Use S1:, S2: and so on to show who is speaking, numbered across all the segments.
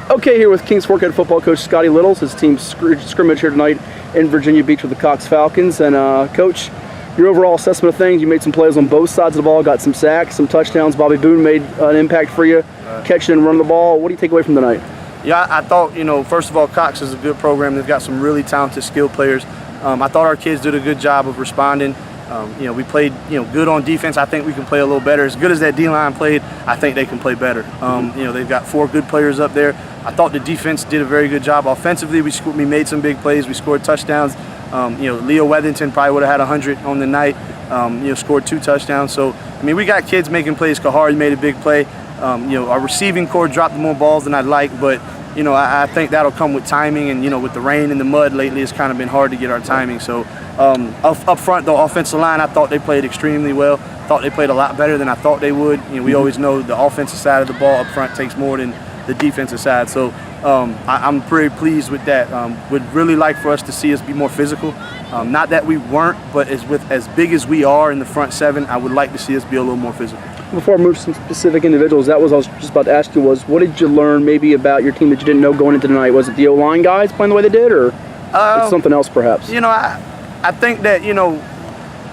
S1: Okay, here with Kings Fork head football coach Scottie Littles. His team's scrimmage here tonight in Virginia Beach with the Cox Falcons. And Coach, your overall assessment of things, you made some plays on both sides of the ball, got some sacks, some touchdowns. Bobby Boone made an impact for you, catching and running the ball. What do you take away from tonight?
S2: Yeah, I thought, first of all, Cox is a good program. They've got some really talented, skilled players. I thought our kids did a good job of responding. We played, good on defense. I think we can play a little better. As good as that D-line played, I think they can play better. They've got 4 good players up there. I thought the defense did a very good job. Offensively, we made some big plays. We scored touchdowns. Leo Weathington probably would have had 100 on the night. Scored 2 touchdowns. So, we got kids making plays. Kahari made a big play. Our receiving core dropped more balls than I'd like, but I think that'll come with timing, and with the rain and the mud lately, it's kind of been hard to get our timing. So up front, the offensive line, I thought they played extremely well. Thought they played a lot better than I thought they would. We always know the offensive side of the ball up front takes more than the defensive side. So I'm pretty pleased with that. Would really like for us to see us be more physical. Not that we weren't, but with as big as we are in the front 7, I would like to see us be a little more physical.
S1: Before I move to some specific individuals, that was I was just about to ask you was, what did you learn maybe about your team that you didn't know going into tonight? Was it the O-line guys playing the way they did, or something else perhaps?
S2: I think that,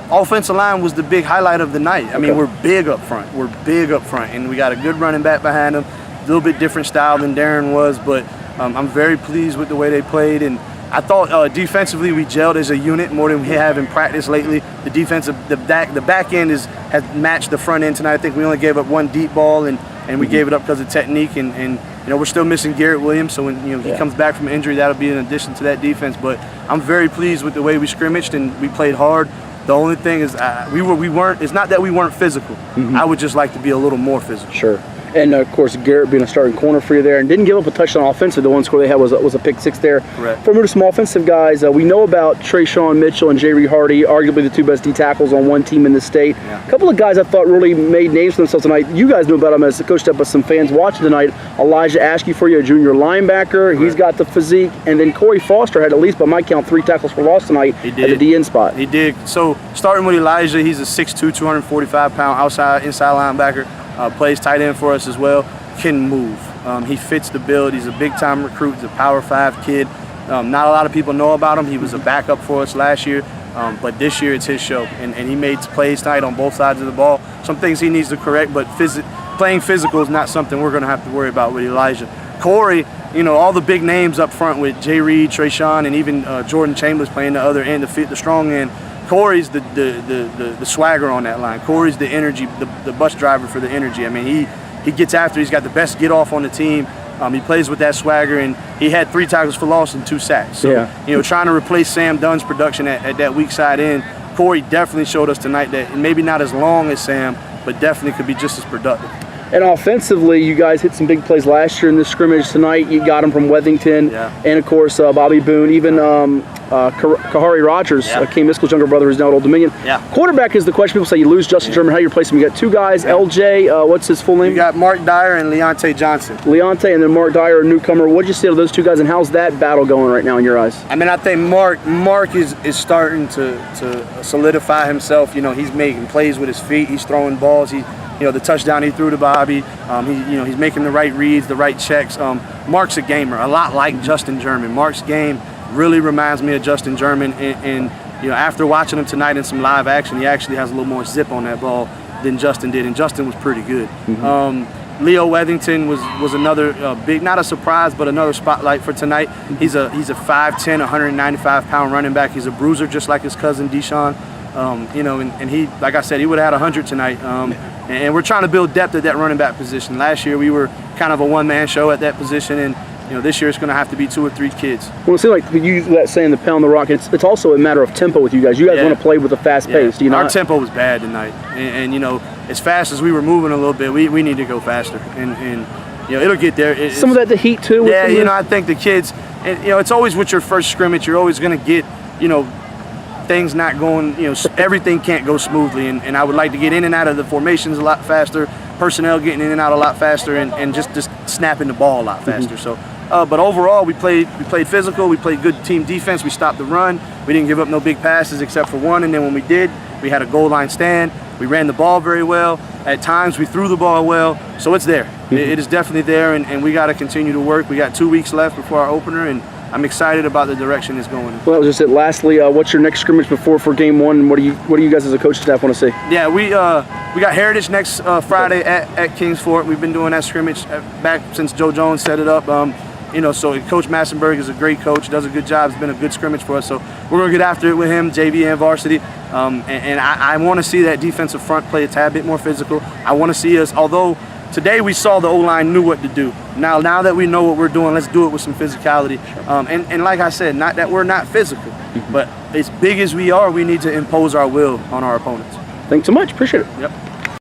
S2: offensive line was the big highlight of the night. I mean, we're big up front. And we got a good running back behind them. A little bit different style than Darren was, but I'm very pleased with the way they played. And I thought defensively we gelled as a unit more than we have in practice lately. The defensive, the back end has matched the front end tonight. I think we only gave up 1 deep ball, and we gave it up because of technique. And we're still missing Garrett Williams, so when he comes back from injury, that'll be an addition to that defense. But I'm very pleased with the way we scrimmaged and we played hard. The only thing is we weren't. It's not that we weren't physical. I would just like to be a little more physical.
S1: Sure. And of course, Garrett being a starting corner for you there, and didn't give up a touchdown offensive. The one score they had was a pick 6 there.
S2: Correct.
S1: For some offensive guys, we know about Trayshawn Mitchell and J. Reed Hardy, arguably the 2 best D tackles on one team in the state.
S2: Yeah.
S1: A couple of guys I thought really made names for themselves tonight. You guys knew about them as coached up with some fans watching tonight. Elijah Ashkey for you, a junior linebacker. He's got the physique, and then Corey Foster had, at least by my count, 3 tackles for loss tonight at the DN spot.
S2: He did. So starting with Elijah, he's a 6'2", 245-pound inside linebacker. Plays tight end for us as well. Can move. He fits the build. He's a big-time recruit. He's a Power 5 kid. Not a lot of people know about him. He was a backup for us last year, but this year it's his show, and he made plays tonight on both sides of the ball. Some things he needs to correct, but playing physical is not something we're going to have to worry about with Elijah. Corey, all the big names up front with Jay Reed, Trayshawn, and even Jordan Chambers playing the other end, the strong end. Corey's the swagger on that line. Corey's the energy, the bus driver for the energy. I mean, he gets after. He's got the best get off on the team. He plays with that swagger, and he had 3 tackles for loss and 2 sacks. So, trying to replace Sam Dunn's production at that weak side end, Corey definitely showed us tonight that maybe not as long as Sam, but definitely could be just as productive.
S1: And offensively, you guys hit some big plays last year in this scrimmage. Tonight, you got them from Weathington, and of course Bobby Boone, even Kahari Rogers, Kane Miskell's younger brother, who's now at Old Dominion. Quarterback is the question. People say you lose Justin German. How do you replace him? You got 2 guys. LJ, what's his full name?
S2: You got Mark Dyer and Leonte Johnson.
S1: Leonte and then Mark Dyer, a newcomer. What'd you say to those 2 guys, and how's that battle going right now in your eyes?
S2: I mean, I think Mark is starting to solidify himself. He's making plays with his feet. He's throwing balls. The touchdown he threw to Bobby, he's making the right reads, the right checks. Mark's a gamer, a lot like Justin German. Mark's game really reminds me of Justin German, and after watching him tonight in some live action, he actually has a little more zip on that ball than Justin did, and Justin was pretty good. Leo Weathington was another big, not a surprise, but another spotlight for tonight. He's a 5'10", 195-pound running back. He's a bruiser just like his cousin Deshaun. And he, like I said, he would have had 100 tonight. And we're trying to build depth at that running back position. Last year we were kind of a one-man show at that position, and this year it's going to have to be 2 or 3 kids.
S1: Well, it seems like you use that saying, the pound the rock. It's also a matter of tempo with you guys. You guys want to play with a fast pace. Do you know?
S2: Our tempo was bad tonight, and as fast as we were moving a little bit, we need to go faster, and it'll get there.
S1: Some of that the heat too.
S2: I think the kids, and it's always with your first scrimmage, you're always going to get things not going, everything can't go smoothly, and I would like to get in and out of the formations a lot faster, personnel getting in and out a lot faster, and just snapping the ball a lot faster. So, but overall, we played physical, we played good team defense, we stopped the run, we didn't give up no big passes except for one, and then when we did, we had a goal line stand, We ran the ball very well. At times we threw the ball well. So it's there. It is definitely there, and we got to continue to work. We got 2 weeks left before our opener, and I'm excited about the direction it's going.
S1: Well, that was just it. Lastly, what's your next scrimmage for game one, and what do you guys as a coaching staff want to see?
S2: Yeah, we got Heritage next Friday at Kings Fort. We've been doing that scrimmage back since Joe Jones set it up. You know, so Coach Massenberg is a great coach, does a good job. It's been a good scrimmage for us. So we're going to get after it with him, JV and varsity. And I want to see that defensive front play a tad bit more physical. I want to see us, although today we saw the O-line knew what to do. Now that we know what we're doing, let's do it with some physicality. And like I said, not that we're not physical, but as big as we are, we need to impose our will on our opponents.
S1: Thanks so much. Appreciate it.
S2: Yep.